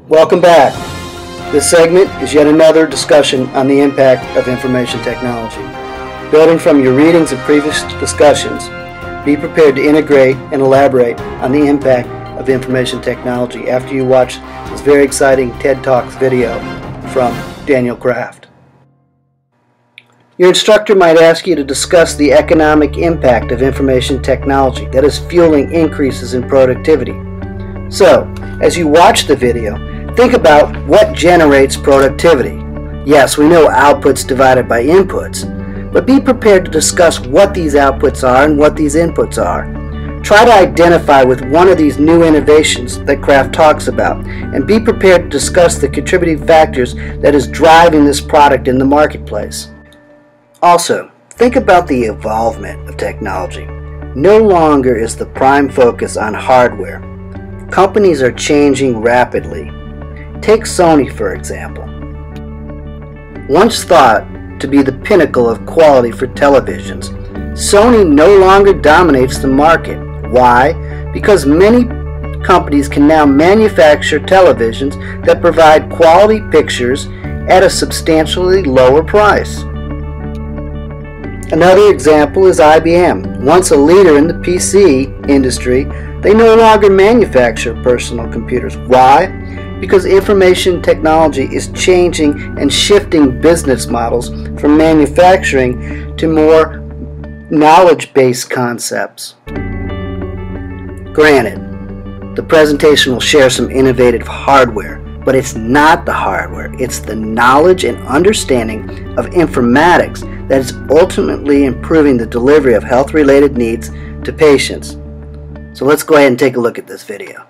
Welcome back. This segment is yet another discussion on the impact of information technology. Building from your readings of previous discussions, be prepared to integrate and elaborate on the impact of information technology after you watch this very exciting TED Talks video from Daniel Kraft. Your instructor might ask you to discuss the economic impact of information technology that is fueling increases in productivity. So, as you watch the video, think about what generates productivity. Yes, we know outputs divided by inputs, but be prepared to discuss what these outputs are and what these inputs are. Try to identify with one of these new innovations that Kraft talks about, and be prepared to discuss the contributing factors that is driving this product in the marketplace. Also, think about the evolvement of technology. No longer is the prime focus on hardware. Companies are changing rapidly. Take Sony, for example. Once thought to be the pinnacle of quality for televisions, Sony no longer dominates the market. Why? Because many companies can now manufacture televisions that provide quality pictures at a substantially lower price. Another example is IBM. Once a leader in the PC industry, they no longer manufacture personal computers. Why? Because information technology is changing and shifting business models from manufacturing to more knowledge-based concepts. Granted, the presentation will share some innovative hardware, but it's not the hardware, it's the knowledge and understanding of informatics that is ultimately improving the delivery of health-related needs to patients. So let's go ahead and take a look at this video.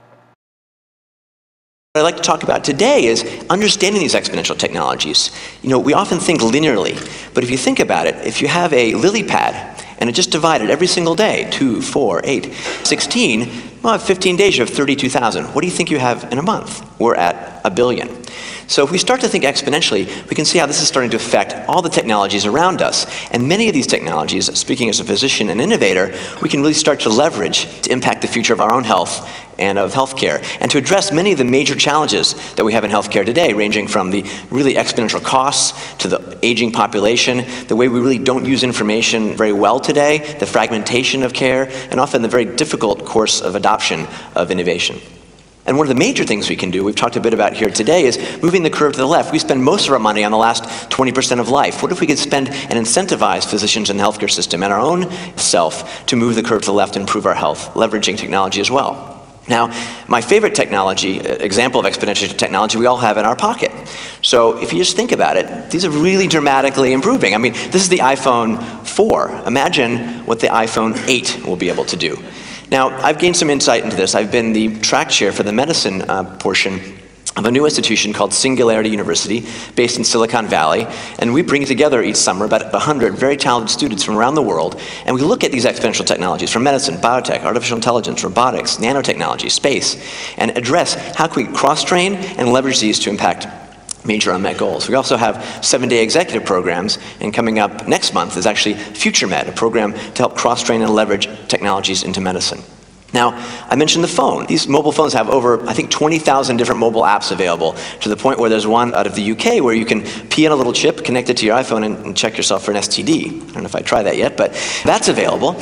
What I'd like to talk about today is understanding these exponential technologies. You know, we often think linearly, but if you think about it, if you have a lily pad and it just divided every single day, 2, 4, 8, 16, well, 15 days you have 32,000. What do you think you have in a month? We're at 1 billion. So if we start to think exponentially, we can see how this is starting to affect all the technologies around us. And many of these technologies, speaking as a physician and innovator, we can really start to leverage to impact the future of our own health and of healthcare, and to address many of the major challenges that we have in healthcare today, ranging from the really exponential costs to the aging population, the way we really don't use information very well today, the fragmentation of care, and often the very difficult course of adoption of innovation. And one of the major things we can do, we've talked a bit about here today, is moving the curve to the left. We spend most of our money on the last 20% of life. What if we could spend and incentivize physicians in the healthcare system and our own self to move the curve to the left and improve our health, leveraging technology as well? Now, my favorite technology, example of exponential technology, we all have in our pocket. So if you just think about it, these are really dramatically improving. I mean, this is the iPhone 4. Imagine what the iPhone 8 will be able to do. Now, I've gained some insight into this. I've been the track chair for the medicine portion of a new institution called Singularity University, based in Silicon Valley, and we bring together each summer about 100 very talented students from around the world, and we look at these exponential technologies from medicine, biotech, artificial intelligence, robotics, nanotechnology, space, and address how can we cross-train and leverage these to impact major unmet goals. We also have 7-day executive programs, and coming up next month is actually FutureMed, a program to help cross-train and leverage technologies into medicine. Now, I mentioned the phone. These mobile phones have over, I think, 20,000 different mobile apps available, to the point where there's one out of the UK where you can pee in a little chip, connect it to your iPhone, and check yourself for an STD. I don't know if I tried that yet, but that's available.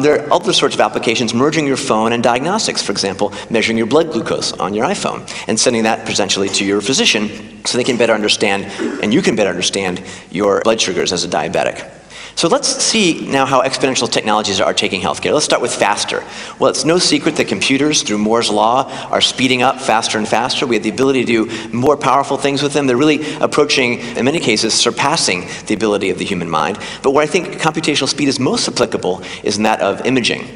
There are other sorts of applications merging your phone and diagnostics, for example, measuring your blood glucose on your iPhone and sending that potentially to your physician so they can better understand, and you can better understand, your blood sugars as a diabetic. So let's see now how exponential technologies are taking healthcare. Let's start with faster. Well, it's no secret that computers, through Moore's law, are speeding up faster and faster. We have the ability to do more powerful things with them. They're really approaching, in many cases, surpassing the ability of the human mind. But where I think computational speed is most applicable is in that of imaging.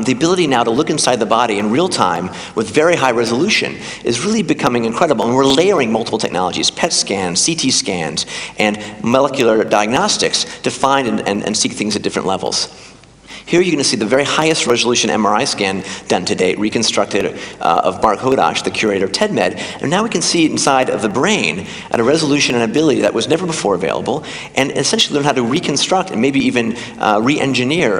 The ability now to look inside the body in real time with very high resolution is really becoming incredible, and we're layering multiple technologies, PET scans, CT scans, and molecular diagnostics to find and seek things at different levels. Here you're going to see the very highest resolution MRI scan done to date, reconstructed of Mark Hodosh, the curator of TEDMed. And now we can see inside of the brain at a resolution and ability that was never before available, and essentially learn how to reconstruct and maybe even re-engineer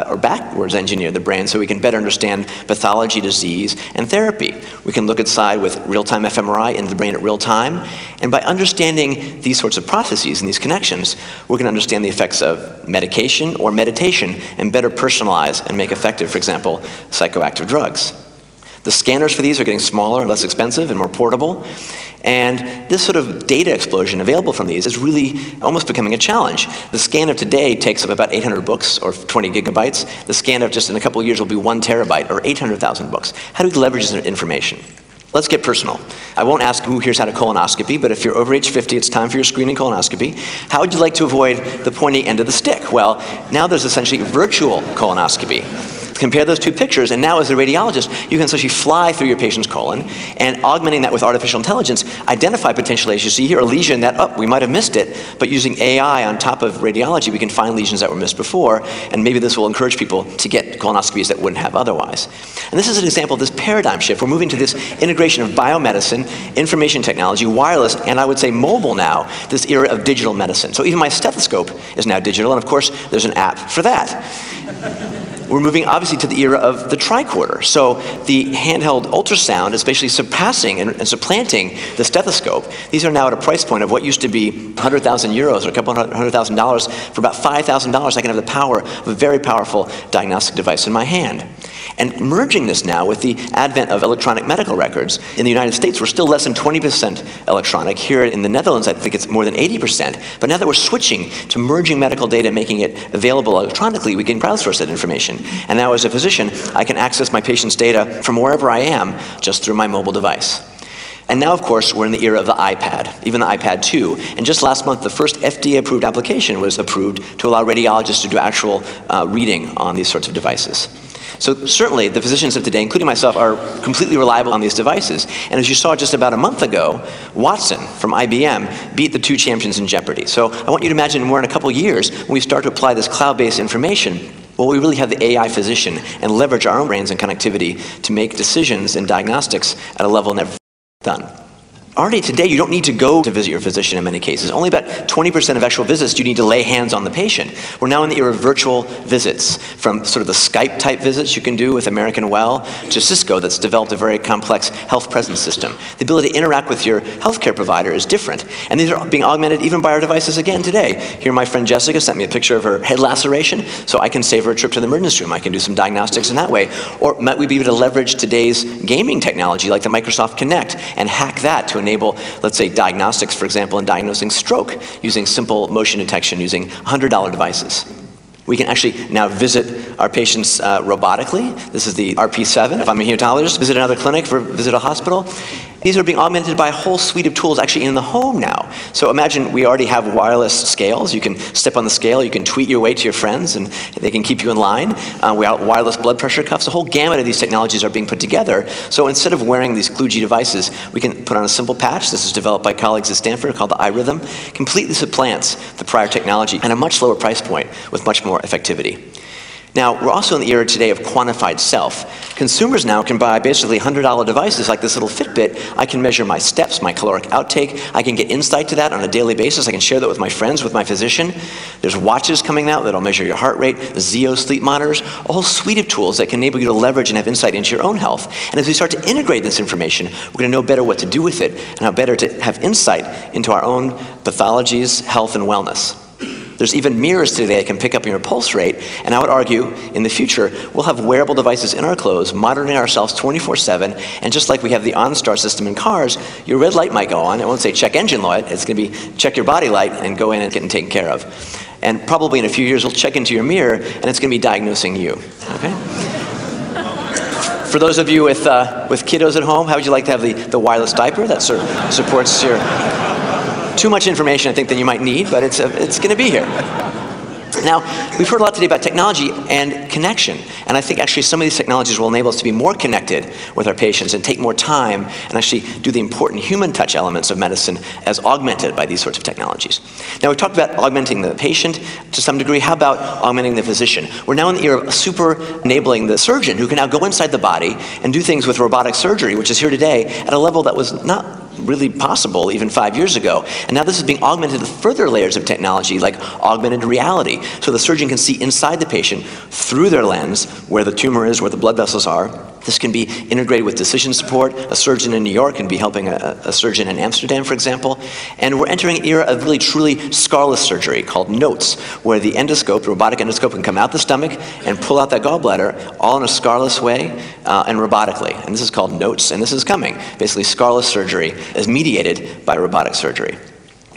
or backwards engineer the brain so we can better understand pathology, disease, and therapy. We can look inside with real-time fMRI into the brain at real time. And by understanding these sorts of processes and these connections, we're going to understand the effects of medication or meditation and better personalize and make effective, for example, psychoactive drugs. The scanners for these are getting smaller and less expensive and more portable. And this sort of data explosion available from these is really almost becoming a challenge. The scan of today takes up about 800 books or 20 gigabytes. The scan of just in a couple of years will be 1 terabyte or 800,000 books. How do we leverage this information? Let's get personal. I won't ask who here's had a colonoscopy, but if you're over age 50, it's time for your screening colonoscopy. How would you like to avoid the pointy end of the stick? Well, now there's essentially virtual colonoscopy. Compare those two pictures, and now as a radiologist, you can essentially fly through your patient's colon and, augmenting that with artificial intelligence, identify potentially, as you see here, a lesion that, oh, we might have missed it, but using AI on top of radiology, we can find lesions that were missed before, and maybe this will encourage people to get colonoscopies that wouldn't have otherwise. And this is an example of this paradigm shift. We're moving to this integration of biomedicine, information technology, wireless, and I would say mobile now, this era of digital medicine. So even my stethoscope is now digital, and of course, there's an app for that. We're moving obviously to the era of the tricorder. So the handheld ultrasound is basically surpassing and supplanting the stethoscope. These are now at a price point of what used to be 100,000 euros or a couple $100,000. For about $5,000, I can have the power of a very powerful diagnostic device in my hand. And merging this now with the advent of electronic medical records, in the United States, we're still less than 20% electronic. Here in the Netherlands, I think it's more than 80%. But now that we're switching to merging medical data, making it available electronically, we can crowdsource that information. And now as a physician, I can access my patient's data from wherever I am just through my mobile device. And now, of course, we're in the era of the iPad, even the iPad 2. And just last month, the first FDA-approved application was approved to allow radiologists to do actual reading on these sorts of devices. So certainly, the physicians of today, including myself, are completely reliable on these devices. And as you saw just about a month ago, Watson from IBM beat the two champions in Jeopardy. So I want you to imagine we're in a couple years when we start to apply this cloud-based information. Well, we really have the AI physician and leverage our own brains and connectivity to make decisions and diagnostics at a level never done. Already today, you don't need to go to visit your physician in many cases. Only about 20% of actual visits do you need to lay hands on the patient. We're now in the era of virtual visits, from sort of the Skype-type visits you can do with American Well to Cisco that's developed a very complex health presence system. The ability to interact with your healthcare provider is different. And these are being augmented even by our devices again today. Here, my friend Jessica sent me a picture of her head laceration, so I can save her a trip to the emergency room. I can do some diagnostics in that way. Or might we be able to leverage today's gaming technology like the Microsoft Kinect and hack that to enable, let's say, diagnostics, for example, in diagnosing stroke using simple motion detection using $100 devices. We can actually now visit our patients robotically. This is the RP7. If I'm a hematologist, visit another clinic, visit a hospital. These are being augmented by a whole suite of tools actually in the home now. So imagine we already have wireless scales. You can step on the scale, you can tweet your way to your friends, and they can keep you in line. We have wireless blood pressure cuffs. A whole gamut of these technologies are being put together. So instead of wearing these kludgy devices, we can put on a simple patch. This is developed by colleagues at Stanford called the iRhythm. Completely supplants the prior technology at a much lower price point with much more effectivity. Now, we're also in the era today of quantified self. Consumers now can buy basically $100 devices like this little Fitbit. I can measure my steps, my caloric outtake. I can get insight to that on a daily basis. I can share that with my friends, with my physician. There's watches coming out that'll measure your heart rate, the Zeo sleep monitors, a whole suite of tools that can enable you to leverage and have insight into your own health. And as we start to integrate this information, we're going to know better what to do with it and how better to have insight into our own pathologies, health, and wellness. There's even mirrors today that can pick up your pulse rate, and I would argue in the future we'll have wearable devices in our clothes, monitoring ourselves 24/7, and just like we have the OnStar system in cars, your red light might go on. It won't say check engine light, it's going to be check your body light and go in and get taken care of. And probably in a few years we'll check into your mirror and it's going to be diagnosing you. Okay? For those of you with kiddos at home, how would you like to have the wireless diaper that supports your... Too much information, I think, than you might need, but it's going to be here. Now, we've heard a lot today about technology and connection, and I think actually some of these technologies will enable us to be more connected with our patients and take more time and actually do the important human touch elements of medicine as augmented by these sorts of technologies. Now, we talked about augmenting the patient to some degree. How about augmenting the physician? We're now in the era of super enabling the surgeon, who can now go inside the body and do things with robotic surgery, which is here today at a level that was not really possible even 5 years ago. And now this is being augmented with further layers of technology like augmented reality. So the surgeon can see inside the patient through their lens where the tumor is, where the blood vessels are. This can be integrated with decision support. A surgeon in New York can be helping a surgeon in Amsterdam, for example. And we're entering an era of really truly scarless surgery called NOTES, where the endoscope, the robotic endoscope, can come out the stomach and pull out that gallbladder all in a scarless way and robotically. And this is called NOTES, and this is coming. Basically, scarless surgery is mediated by robotic surgery.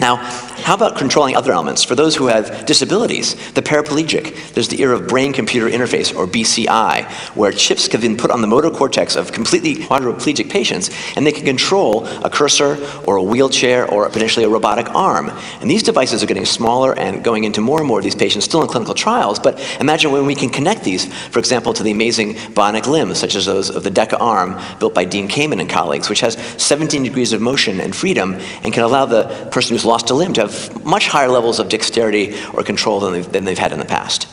Now, how about controlling other elements? For those who have disabilities, the paraplegic, there's the era of brain-computer interface, or BCI, where chips have been put on the motor cortex of completely quadriplegic patients, and they can control a cursor, or a wheelchair, or potentially a robotic arm. And these devices are getting smaller and going into more and more of these patients, still in clinical trials, but imagine when we can connect these, for example, to the amazing bionic limbs, such as those of the DECA arm, built by Dean Kamen and colleagues, which has 17 degrees of motion and freedom, and can allow the person who's lost a limb to have much higher levels of dexterity or control than they've had in the past.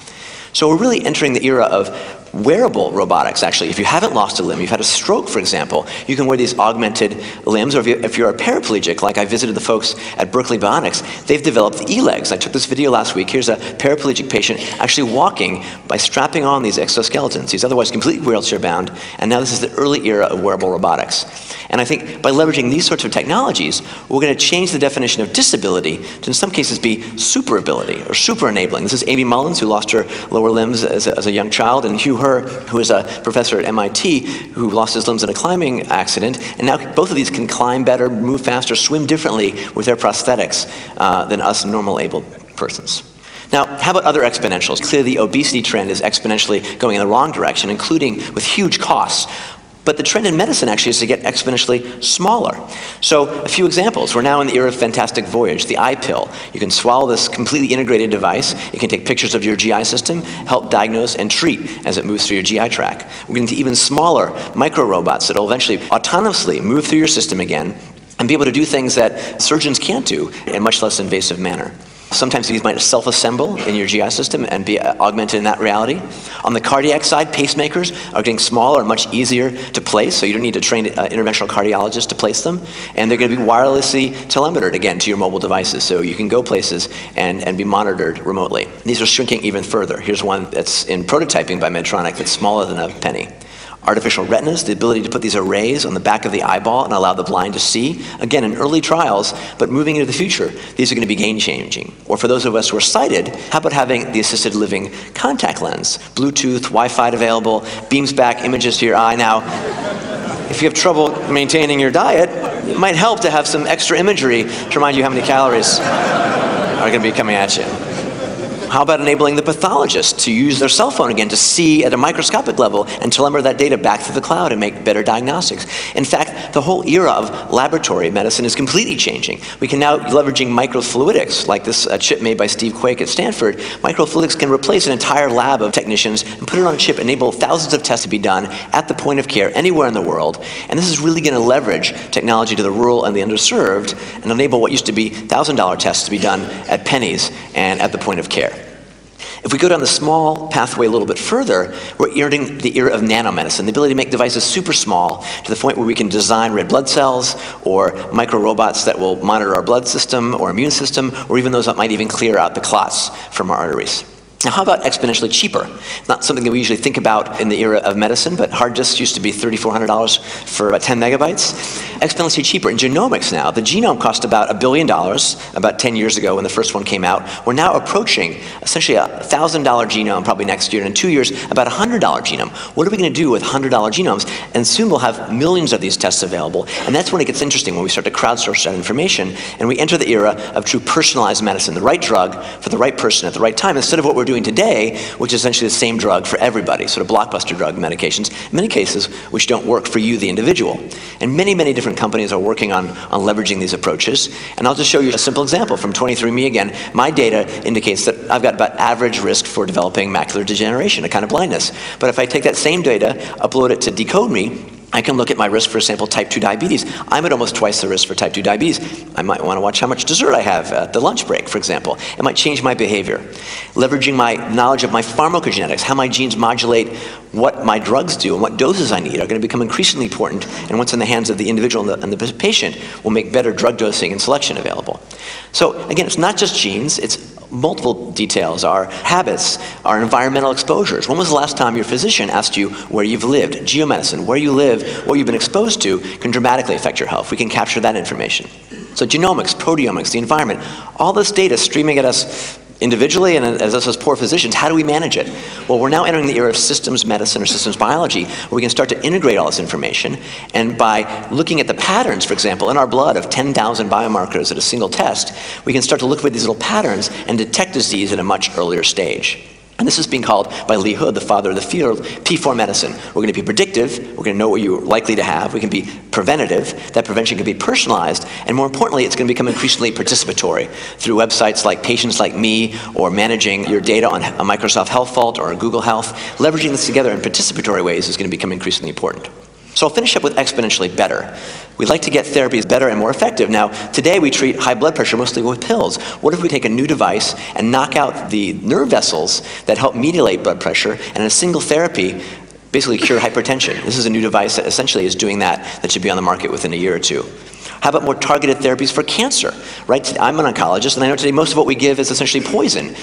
So we're really entering the era of wearable robotics, actually. If you haven't lost a limb, you've had a stroke, for example, you can wear these augmented limbs, or if you're a paraplegic, like I visited the folks at Berkeley Bionics, they've developed the e-legs. I took this video last week. Here's a paraplegic patient actually walking by strapping on these exoskeletons. He's otherwise completely wheelchair-bound, and now this is the early era of wearable robotics. And I think by leveraging these sorts of technologies, we're going to change the definition of disability to, in some cases, be super ability or super enabling. This is Amy Mullins, who lost her lower limbs as a young child, and Hugh Herr, who is a professor at MIT, who lost his limbs in a climbing accident, and now both of these can climb better, move faster, swim differently with their prosthetics than us normal able persons. Now, how about other exponentials? Clearly, the obesity trend is exponentially going in the wrong direction, including with huge costs. But the trend in medicine actually is to get exponentially smaller. So a few examples. We're now in the era of Fantastic Voyage, the iPill. You can swallow this completely integrated device. It can take pictures of your GI system, help diagnose and treat as it moves through your GI tract. We're getting to even smaller micro-robots that will eventually autonomously move through your system again and be able to do things that surgeons can't do in a much less invasive manner. Sometimes these might self-assemble in your GI system and be augmented in that reality. On the cardiac side, pacemakers are getting smaller and much easier to place, so you don't need a trained interventional cardiologist to place them. And they're going to be wirelessly telemetered, again, to your mobile devices, so you can go places and be monitored remotely. These are shrinking even further. Here's one that's in prototyping by Medtronic that's smaller than a penny. Artificial retinas, the ability to put these arrays on the back of the eyeball and allow the blind to see. Again, in early trials, but moving into the future, these are going to be game-changing. Or for those of us who are sighted, how about having the assisted living contact lens? Bluetooth, Wi-Fi available, beams back images to your eye. Now, if you have trouble maintaining your diet, it might help to have some extra imagery to remind you how many calories are going to be coming at you. How about enabling the pathologist to use their cell phone again to see at a microscopic level and telemeter that data back to the cloud and make better diagnostics? In fact, the whole era of laboratory medicine is completely changing. We can now, leveraging microfluidics, like this chip made by Steve Quake at Stanford, microfluidics can replace an entire lab of technicians and put it on a chip, enable thousands of tests to be done at the point of care anywhere in the world. And this is really going to leverage technology to the rural and the underserved and enable what used to be $1,000 tests to be done at pennies and at the point of care. If we go down the small pathway a little bit further, we're entering the era of nanomedicine, the ability to make devices super small to the point where we can design red blood cells or micro-robots that will monitor our blood system or immune system, or even those that might even clear out the clots from our arteries. Now, how about exponentially cheaper? Not something that we usually think about in the era of medicine, but hard disks used to be $3,400 for about 10 megabytes. Exponentially cheaper. In genomics now, the genome cost about $1 billion about 10 years ago when the first one came out. We're now approaching essentially a $1,000 genome probably next year, and in 2 years, about a $100 genome. What are we going to do with $100 genomes? And soon we'll have millions of these tests available, and that's when it gets interesting, when we start to crowdsource that information, and we enter the era of true personalized medicine, the right drug for the right person at the right time, instead of what we're doing today, which is essentially the same drug for everybody, sort of blockbuster drug medications, in many cases, which don't work for you, the individual. And many, many different companies are working on leveraging these approaches. And I'll just show you a simple example from 23andMe again. My data indicates that I've got about average risk for developing macular degeneration, a kind of blindness. But if I take that same data, upload it to Decode Me, I can look at my risk, for example, type 2 diabetes. I'm at almost twice the risk for type 2 diabetes. I might want to watch how much dessert I have at the lunch break, for example. It might change my behavior. Leveraging my knowledge of my pharmacogenetics, how my genes modulate what my drugs do and what doses I need are going to become increasingly important, and once in the hands of the individual and the patient, will make better drug dosing and selection available. So again, it's not just genes, it's multiple details, our habits, our environmental exposures. When was the last time your physician asked you where you've lived? Geomedicine, where you live, what you've been exposed to can dramatically affect your health. We can capture that information. So genomics, proteomics, the environment, all this data streaming at us individually and as us as poor physicians. How do we manage it? Well, we're now entering the era of systems medicine or systems biology, where we can start to integrate all this information, and by looking at the patterns, for example, in our blood of 10,000 biomarkers at a single test, we can start to look for these little patterns and detect disease at a much earlier stage. And this is being called, by Lee Hood, the father of the field, P4 medicine. We're going to be predictive, we're going to know what you're likely to have, we can be preventative, that prevention can be personalized, and more importantly, it's going to become increasingly participatory through websites like Patients Like Me, or managing your data on a Microsoft Health Vault or Google Health. Leveraging this together in participatory ways is going to become increasingly important. So I'll finish up with exponentially better. We'd like to get therapies better and more effective. Now, today we treat high blood pressure mostly with pills. What if we take a new device and knock out the nerve vessels that help mediate blood pressure, and in a single therapy, basically cure hypertension? This is a new device that essentially is doing that should be on the market within a year or two. How about more targeted therapies for cancer? Right? I'm an oncologist, and I know today most of what we give is essentially poison.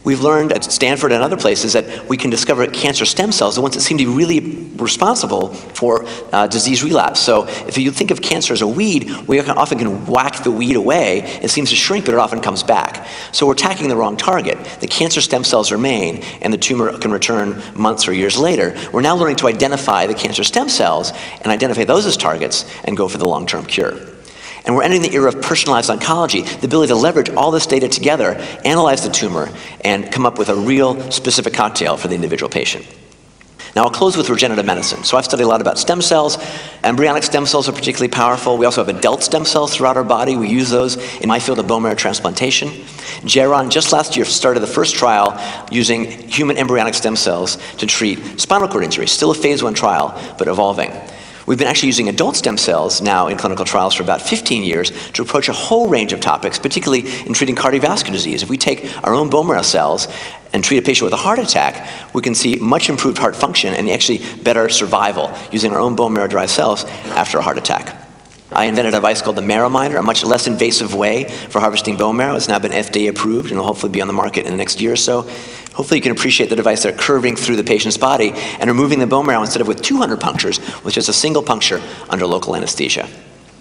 We've learned at Stanford and other places that we can discover cancer stem cells, the ones that seem to be really responsible for disease relapse. So if you think of cancer as a weed, we often can whack the weed away. It seems to shrink, but it often comes back. So we're attacking the wrong target. The cancer stem cells remain, and the tumor can return months or years later. We're now learning to identify the cancer stem cells and identify those as targets and go for the long-term cure. And we're entering the era of personalized oncology, the ability to leverage all this data together, analyze the tumor, and come up with a real specific cocktail for the individual patient. Now I'll close with regenerative medicine. So I've studied a lot about stem cells. Embryonic stem cells are particularly powerful. We also have adult stem cells throughout our body. We use those in my field of bone marrow transplantation. Geron just last year started the first trial using human embryonic stem cells to treat spinal cord injury. Still a phase 1 trial, but evolving. We've been actually using adult stem cells now in clinical trials for about 15 years to approach a whole range of topics, particularly in treating cardiovascular disease. If we take our own bone marrow cells and treat a patient with a heart attack, we can see much improved heart function and actually better survival using our own bone marrow-derived cells after a heart attack. I invented a device called the Marrow Miner, a much less invasive way for harvesting bone marrow. It's now been FDA approved and will hopefully be on the market in the next year or so. Hopefully you can appreciate the device there curving through the patient's body and removing the bone marrow instead of with 200 punctures, with just a single puncture under local anesthesia.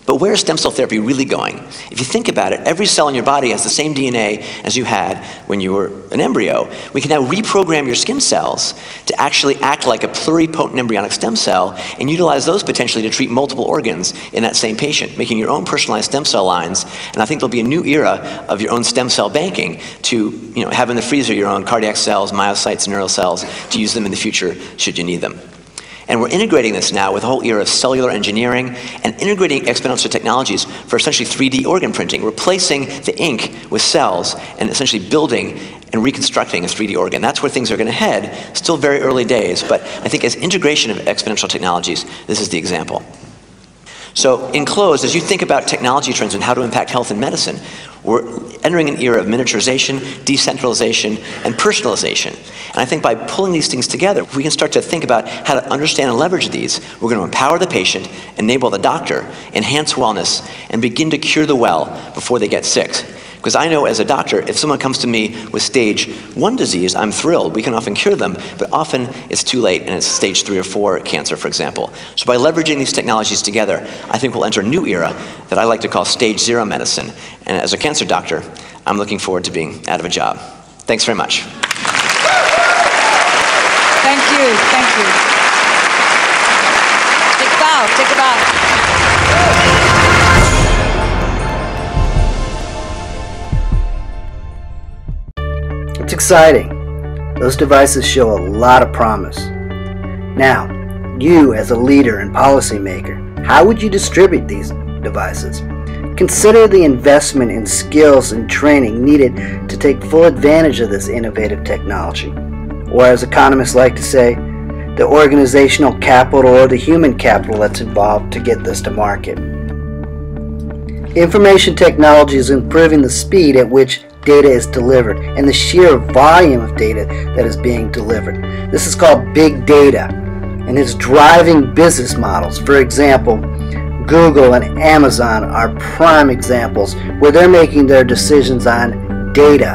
But where is stem cell therapy really going? If you think about it, every cell in your body has the same DNA as you had when you were an embryo. We can now reprogram your skin cells to actually act like a pluripotent embryonic stem cell and utilize those potentially to treat multiple organs in that same patient, making your own personalized stem cell lines. And I think there'll be a new era of your own stem cell banking to have in the freezer your own cardiac cells, myocytes, neural cells, to use them in the future should you need them. And we're integrating this now with a whole era of cellular engineering and integrating exponential technologies for essentially 3D organ printing, replacing the ink with cells and essentially building and reconstructing a 3D organ. That's where things are going to head. Still very early days, but I think as integration of exponential technologies, this is the example. So in close, as you think about technology trends and how to impact health and medicine, we're entering an era of miniaturization, decentralization, and personalization. And I think by pulling these things together, we can start to think about how to understand and leverage these. We're going to empower the patient, enable the doctor, enhance wellness, and begin to cure the well before they get sick. Because I know as a doctor, if someone comes to me with stage 1 disease, I'm thrilled. We can often cure them, but often it's too late and it's stage 3 or 4 cancer, for example. So by leveraging these technologies together, I think we'll enter a new era that I like to call stage 0 medicine. And as a cancer doctor, I'm looking forward to being out of a job. Thanks very much. Thank you, thank you. Take a bow, take a bow. It's exciting. Those devices show a lot of promise. Now, you as a leader and policymaker, how would you distribute these devices? consider the investment in skills and training needed to take full advantage of this innovative technology, or as economists like to say, the organizational capital or the human capital that's involved to get this to market. Information technology is improving the speed at which data is delivered and the sheer volume of data that is being delivered. This is called big data, and it's driving business models. For example, Google and Amazon are prime examples where they're making their decisions on data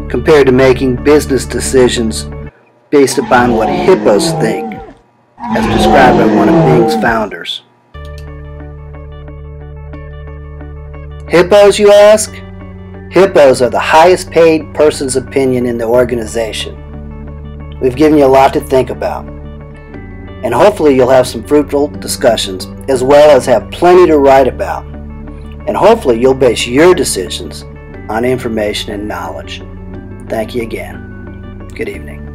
compared to making business decisions based upon what hippos think, as described by one of Bing's founders. Hippos, you ask? Hippos are the highest paid person's opinion in the organization. We've given you a lot to think about, and hopefully you'll have some fruitful discussions, as well as have plenty to write about, and hopefully you'll base your decisions on information and knowledge. Thank you again. Good evening.